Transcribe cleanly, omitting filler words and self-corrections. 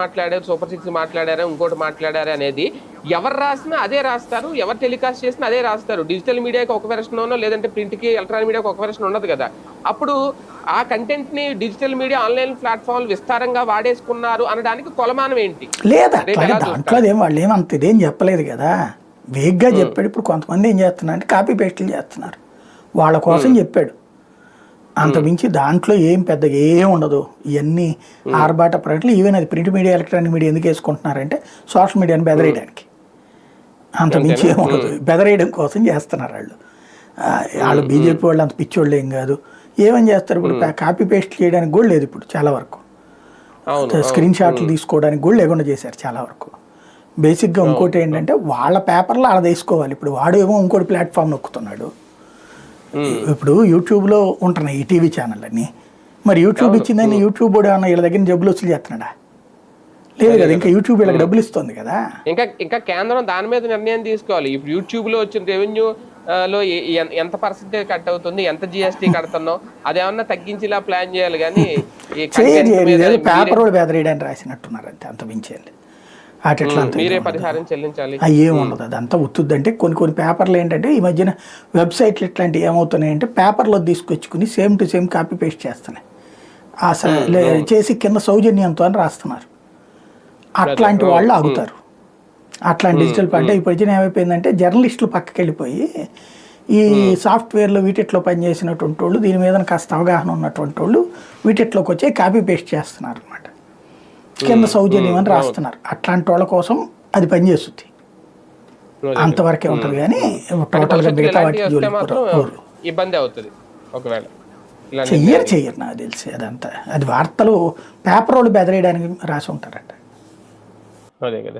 మాట్లాడారు, సూపర్ 6 మాట్లాడారు, ఇంకోటి మాట్లాడారు అనేది ఎవరు రాసినా అదే రాస్తారు, ఎవరు టెలికాస్ట్ చేసినా అదే రాస్తారు. డిజిటల్ మీడియాకి ఒక వెర్షన్లోనో లేదంటే ప్రింట్కి ఎలక్ట్రానిక్ మీడియాకి ఒక వెర్షన్ ఉండదు కదా. అప్పుడు ఆ కంటెంట్ని డిజిటల్ మీడియా ఆన్లైన్ ప్లాట్ఫామ్లు విస్తారంగా వాడేసుకున్నారు అనడానికి కొలమానం ఏంటి? లేదా దాంట్లో వాళ్ళు ఏమంత ఇదేం చెప్పలేదు కదా, వేగ్గా చెప్పాడు. ఇప్పుడు కొంతమంది ఏం చేస్తున్నారు అంటే కాపీ పేస్టులు చేస్తున్నారు, వాళ్ళ కోసం చెప్పాడు. అంతమించి దాంట్లో ఏం పెద్దగా ఏం ఉండదు. ఇవన్నీ ఆర్బాట ప్రకటనలు. ఈవెన్ అది ప్రింట్ మీడియా ఎలక్ట్రానిక్ మీడియా ఎందుకు వేసుకుంటున్నారంటే సోషల్ మీడియాని బెదరేయడానికి. అంతమించి ఏం ఉండదు, బెదరేయడం కోసం చేస్తున్నారు వాళ్ళు. వాళ్ళు బీజేపీ వాళ్ళు అంత పిచ్చోళ్ళు ఏం కాదు. ఏమని చేస్తారు ఇప్పుడు, కాపీ పేస్ట్ చేయడానికి కూడా లేదు ఇప్పుడు చాలా వరకు. స్క్రీన్ షాట్లు తీసుకోవడానికి కూడా లేకుండా చేశారు చాలా వరకు. బేసిక్గా ఇంకోటి ఏంటంటే వాళ్ళ పేపర్లో అలా తీసుకోవాలి. ఇప్పుడు వాడు ఏమో ఇంకోటి ప్లాట్ఫామ్ నొక్కుతున్నాడు. ఇప్పుడు యూట్యూబ్లో ఉంటున్నాయి ఈ టీవీ ఛానల్ అన్ని. మరి యూట్యూబ్ ఇచ్చిందని యూట్యూబ్ కూడా ఏమన్నా వీళ్ళ దగ్గర జబ్బులు వసూలు చేస్తున్నాడా? లేదు కదా. ఇంకా యూట్యూబ్ వీళ్ళకి డబ్బులు ఇస్తుంది కదా. ఇంకా కేంద్రం దాని మీద నిర్ణయం తీసుకోవాలి. ఇప్పుడు యూట్యూబ్లో వచ్చిన రెవెన్యూ లో ఎంత పర్సెంటేజ్ కట్ అవుతుంది, ఎంత జిఎస్టీ కడుతున్నాం, అదేమన్నా తగ్గించేలా ప్లాన్ చేయాలి. కానీ పేపర్ కూడా బెదరేయడానికి రాసినట్టున్నారు అంతే, అంత మించేయాలి. మీరే పరిహారం చెల్లించాలి. ఏం ఉండదు, అదంతా ఉత్తుద్దంటే. కొన్ని పేపర్లు ఏంటంటే ఈ మధ్యన వెబ్సైట్లు ఇట్లాంటివి ఏమవుతున్నాయంటే పేపర్లో తీసుకొచ్చుకుని same to same copy paste చేస్తున్నాయి. చేసి కింద సౌజన్యంతో అని రాస్తున్నారు. అట్లాంటి వాళ్ళు ఆగుతారు. అట్లాంటి డిజిటల్ అంటే ఇప్పుడు వచ్చిన ఏమైపోయిందంటే జర్నలిస్టులు పక్కకి వెళ్ళిపోయి ఈ సాఫ్ట్వేర్లో వీటిట్లో పనిచేసినటువంటి వాళ్ళు, దీని మీద కాస్త అవగాహన ఉన్నటువంటి వాళ్ళు వీటిట్లోకి వచ్చి కాపీ పేస్ట్ చేస్తున్నారు అనమాట. కింద సౌజన్యం అని రాస్తున్నారు. అట్లాంటి వాళ్ళ కోసం అది పనిచేస్తుంది. అంతవరకే ఉంటుంది. కానీ టోటల్గా మిగతా వాటికి ఇబ్బంది అవుతుంది ఒకవేళ చెయ్యరు నాకు తెలిసి. అదంతా అది వార్తలు పేపర్ వాళ్ళు బెదరేయడానికి రాసి ఉంటారట. అదే కదా.